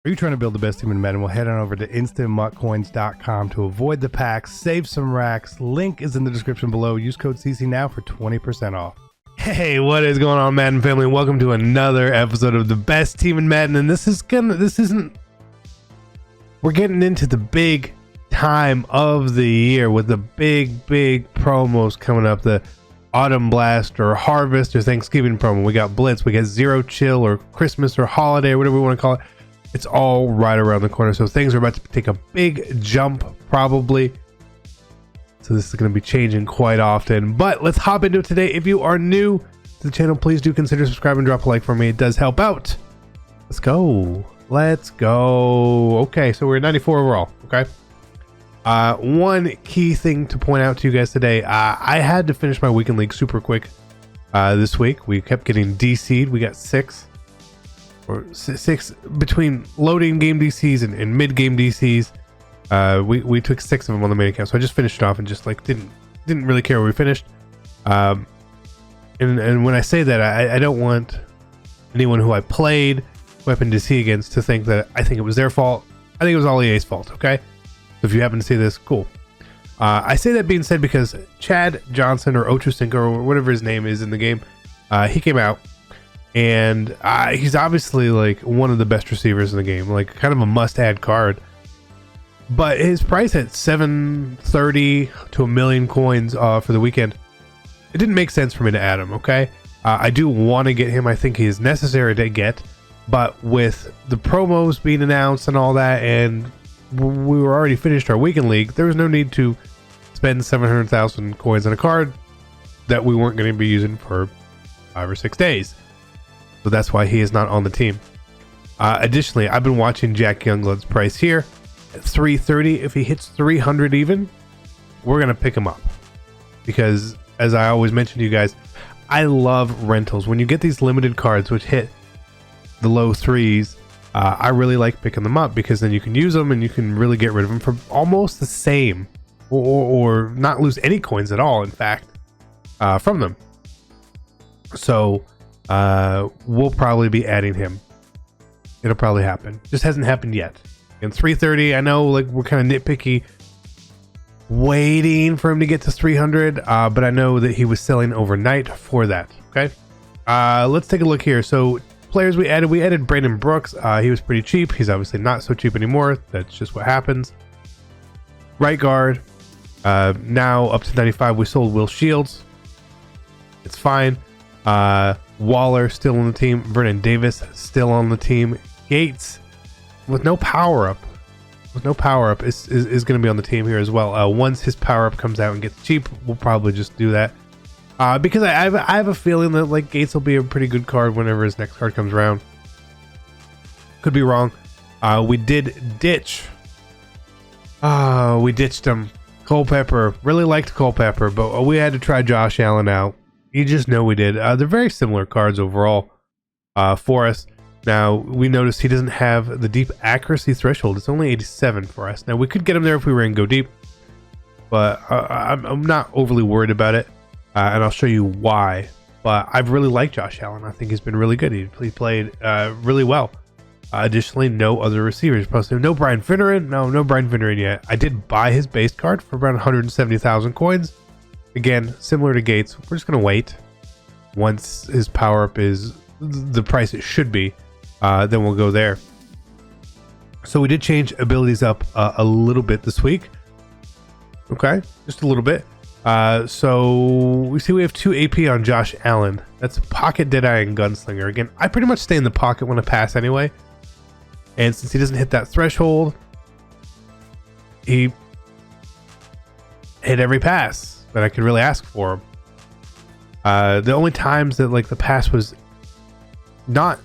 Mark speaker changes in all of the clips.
Speaker 1: Are you trying to build the best team in Madden? Well, head on over to instantmuttcoins.com to avoid the packs, save some racks. Link is in the description below. Use code CC now for 20% off. Hey, what is going on, Madden family? Welcome to another episode of the best team in Madden. And we're getting into the big time of the year with the big promos coming up. The Autumn Blast or Harvest or Thanksgiving promo. We got Blitz, we got Zero Chill or Christmas or Holiday or whatever we want to call it. It's all right around the corner, so things are about to take a big jump probably. So this is going to be changing quite often, but let's hop into it today. If you are new to the channel, please do consider subscribing, drop a like for me. It does help out. Let's go. Okay, so we're at 94 overall. Okay. One key thing to point out to you guys today, I had to finish my weekend league super quick this week. We kept getting DC'd. We got six between loading game DCs and mid game DCs. We took 6 of them on the main account, so I just finished it off and just like didn't really care where we finished. And when I say that, I don't want anyone who I played Weapon DC against to think that I think it was their fault. I think it was all EA's fault. Okay, so if you happen to see this, cool. I say that being said because Chad Johnson or Ochocinco or whatever his name is in the game, he came out. And he's obviously like one of the best receivers in the game, like kind of a must-add card. But his price at 730 to a million coins for the weekend, it didn't make sense for me to add him. Okay, I do want to get him. I think he is necessary to get, but with the promos being announced and all that, and we were already finished our weekend league, there was no need to spend 700,000 coins on a card that we weren't going to be using for 5 or 6 days. So that's why he is not on the team. Additionally, I've been watching Jack Youngblood's price here at 330. If he hits 300 even, we're going to pick him up. Because, as I always mention to you guys, I love rentals. When you get these limited cards which hit the low threes, I really like picking them up because then you can use them and you can really get rid of them for almost the same. Or not lose any coins at all, in fact, from them. So we'll probably be adding him. It'll probably happen. Just hasn't happened yet. In 330, I know like we're kind of nitpicky waiting for him to get to 300, but I know that he was selling overnight for that. Okay, let's take a look here. So players we added Brandon Brooks. He was pretty cheap. He's obviously not so cheap anymore. That's just what happens. Right guard, now up to 95. We sold Will Shields. It's fine. Waller still on the team. Vernon Davis still on the team. Gates with no power up is going to be on the team here as well. Once his power up comes out and gets cheap, we'll probably just do that because I have a feeling that like Gates will be a pretty good card whenever his next card comes around. Could be wrong. We ditched him. Culpepper, really liked Culpepper, but we had to try Josh Allen out. You just know we did. They're very similar cards overall for us. Now, we noticed he doesn't have the deep accuracy threshold. It's only 87 for us. Now, we could get him there if we were in go deep, but I'm not overly worried about it, and I'll show you why. But I've really liked Josh Allen. I think he's been really good. He played really well. Additionally, no other receivers. Plus, no Brian Finneran. No Brian Finneran yet. I did buy his base card for around 170,000 coins. Again, similar to Gates, we're just going to wait. Once his power up is the price it should be, then we'll go there. So we did change abilities up a little bit this week. Okay, just a little bit. So we see we have 2 AP on Josh Allen. That's Pocket, Deadeye, and Gunslinger. Again, I pretty much stay in the pocket when I pass anyway. And since he doesn't hit that threshold, he hit every pass that I could really ask for him. The only times that like the pass was not,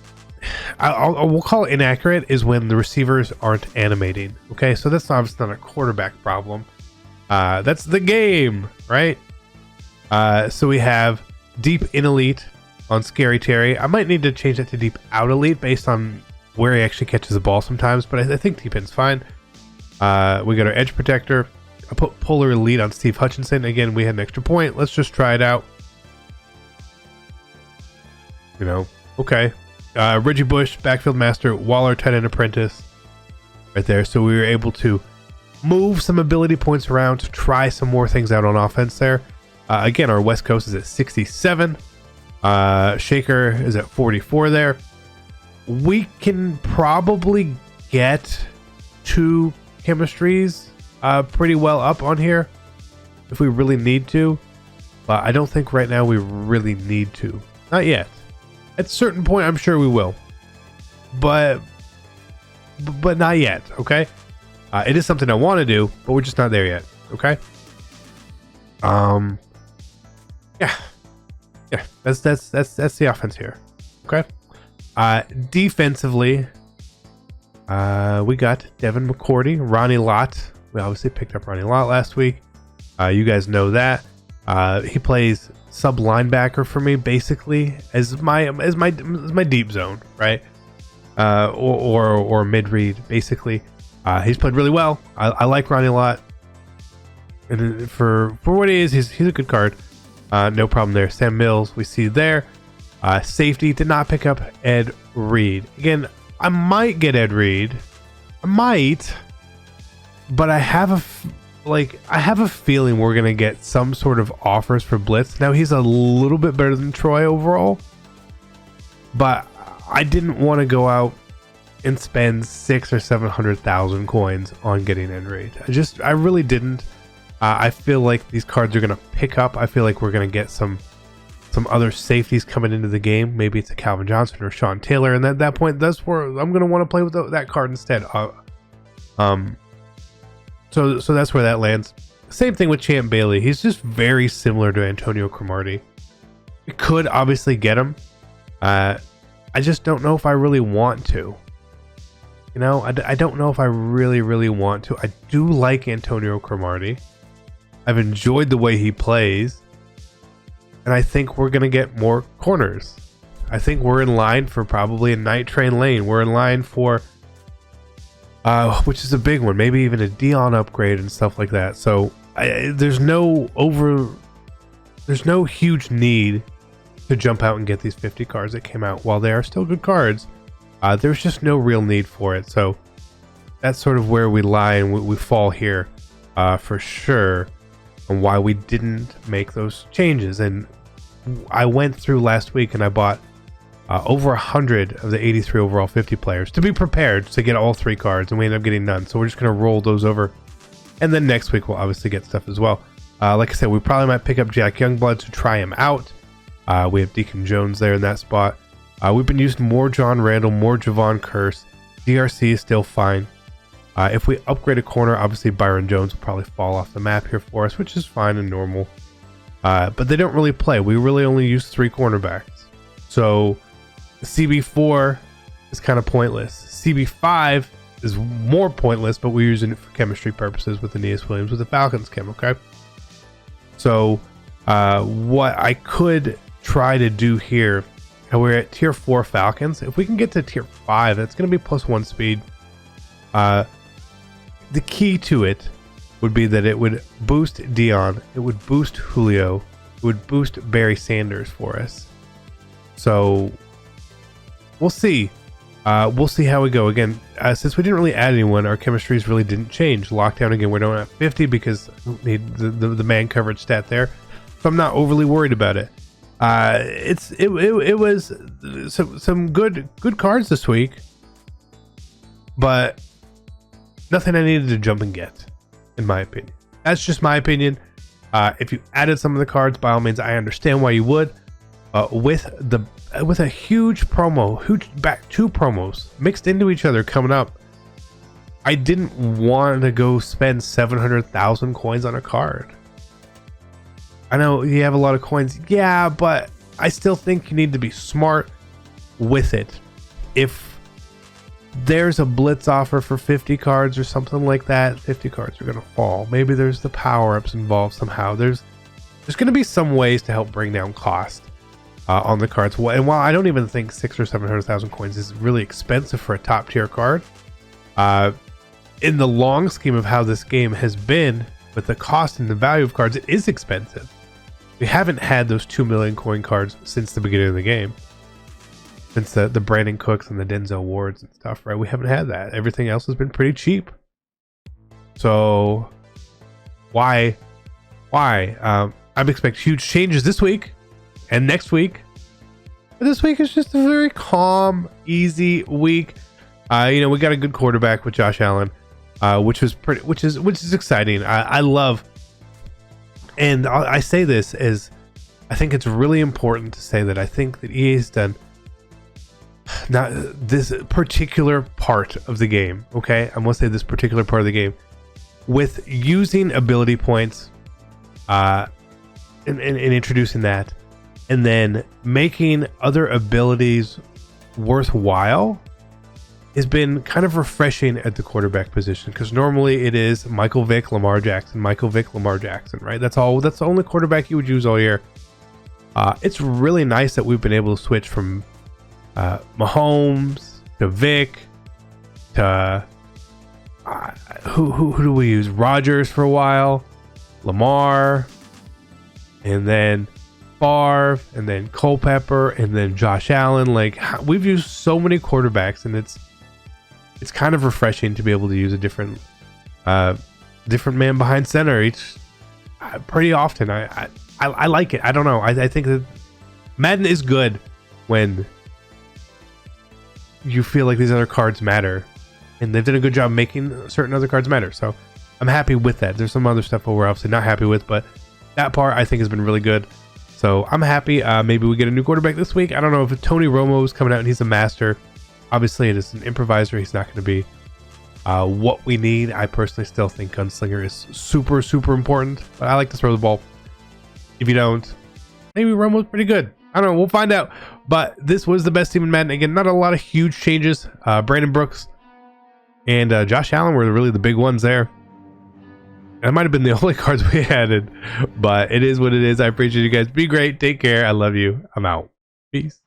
Speaker 1: we'll call it inaccurate, is when the receivers aren't animating. Okay, so that's obviously not a quarterback problem. That's the game, right? So we have deep in elite on Scary Terry. I might need to change that to deep out elite based on where he actually catches the ball sometimes, but I think deep in's fine. We got our edge protector. I put Polar Elite on Steve Hutchinson. Again, we had an extra point. Let's just try it out. You know, okay. Reggie Bush, Backfield Master, Waller, Tight End Apprentice. right there. So we were able to move some ability points around to try some more things out on offense there. Again, our West Coast is at 67. Shaker is at 44 there. We can probably get 2 chemistries pretty well up on here if we really need to. But I don't think right now we really need to. Not yet. At a certain point, I'm sure we will. But not yet, okay? It is something I want to do, but we're just not there yet, okay? Yeah, that's the offense here, okay? Defensively, we got Devin McCourty, Ronnie Lott. We obviously picked up Ronnie Lott last week. You guys know that. He plays sub linebacker for me, basically as my deep zone, right? Or mid read, basically. He's played really well. I like Ronnie Lott, and for what he is, he's a good card. No problem there. Sam Mills, we see there. Safety, did not pick up Ed Reed. Again, I might get Ed Reed. I might, but I have a feeling we're gonna get some sort of offers for Blitz. Now he's a little bit better than Troy overall, but I didn't want to go out and spend 600,000 or 700,000 coins on getting Ed Reed. I really didn't. I feel like these cards are gonna pick up. I feel like we're gonna get some other safeties coming into the game. Maybe it's a Calvin Johnson or Sean Taylor, and at that point, that's where I'm gonna want to play with that card instead. So that's where that lands. Same thing with Champ Bailey. He's just very similar to Antonio Cromartie. We could obviously get him. I just don't know if I really want to. You know, I don't know if I really want to. I do like Antonio Cromartie. I've enjoyed the way he plays. And I think we're going to get more corners. I think we're in line for probably a Night Train Lane. We're in line for, which is a big one, maybe even a Dion upgrade and stuff like that. So there's no huge need to jump out and get these 50 cards that came out. While they are still good cards, there's just no real need for it. So that's sort of where we lie and we fall here for sure, and why we didn't make those changes. And I went through last week and I bought over 100 of the 83 overall 50 players to be prepared to get all 3 cards, and we ended up getting none. So we're just going to roll those over, and then next week we'll obviously get stuff as well. Like I said, we probably might pick up Jack Youngblood to try him out. We have Deacon Jones there in that spot. We've been using more John Randall, more Javon Curse. DRC is still fine. If we upgrade a corner, obviously Byron Jones will probably fall off the map here for us, which is fine and normal. But they don't really play. We really only use 3 cornerbacks. So CB4 is kind of pointless. CB5 is more pointless, but we're using it for chemistry purposes with Aeneas Williams with the Falcons chem, okay? So what I could try to do here, and we're at tier 4 Falcons. If we can get to tier 5, that's going to be +1 speed. The key to it would be that it would boost Dion, it would boost Julio, it would boost Barry Sanders for us. So we'll see. We'll see how we go. Again, since we didn't really add anyone, our chemistries really didn't change. Lockdown, again, we're down at 50 because we need the man coverage stat there. So I'm not overly worried about it. It was some good cards this week, but nothing I needed to jump and get, in my opinion. That's just my opinion. If you added some of the cards, by all means, I understand why you would. With a huge promo, back 2 promos mixed into each other coming up, I didn't want to go spend 700,000 coins on a card. I know you have a lot of coins, yeah, but I still think you need to be smart with it. If there's a blitz offer for 50 cards or something like that, 50 cards are going to fall. Maybe there's the power-ups involved somehow. There's going to be some ways to help bring down cost on the cards. And while I don't even think 600,000 or 700,000 coins is really expensive for a top tier card, in the long scheme of how this game has been with the cost and the value of cards, it is expensive. We haven't had those 2 million coin cards since the beginning of the game. since the Brandon Cooks and the Denzel Wards and stuff, right? We haven't had that. Everything else has been pretty cheap. So why? I'm expecting huge changes this week and next week. But this week is just a very calm, easy week. We got a good quarterback with Josh Allen, which is exciting. I love, and I say this as I think it's really important to say that I think that EA has done not this particular part of the game. Okay, I'm gonna say this particular part of the game with using ability points, and introducing that, and then making other abilities worthwhile has been kind of refreshing at the quarterback position, because normally it is Michael Vick, Lamar Jackson, right? That's the only quarterback you would use all year. It's really nice that we've been able to switch from Mahomes to Vick to who do we use? Rodgers for a while, Lamar, and then Favre, and then Culpepper, and then Josh Allen. Like, we've used so many quarterbacks, and it's kind of refreshing to be able to use a different man behind center each pretty often. I like it. I don't know. I think that Madden is good when you feel like these other cards matter, and they've done a good job making certain other cards matter. So I'm happy with that. There's some other stuff that we're obviously not happy with, but that part I think has been really good. So I'm happy. Maybe we get a new quarterback this week. I don't know if Tony Romo is coming out and he's a master. Obviously, it is an improviser. He's not going to be what we need. I personally still think Gunslinger is super, super important, but I like to throw the ball. If you don't, maybe Romo's pretty good. I don't know. We'll find out. But this was the best team in Madden. Again, not a lot of huge changes. Brandon Brooks and Josh Allen were really the big ones there. That might have been the only cards we added, but it is what it is. I appreciate you guys. Be great. Take care. I love you. I'm out. Peace.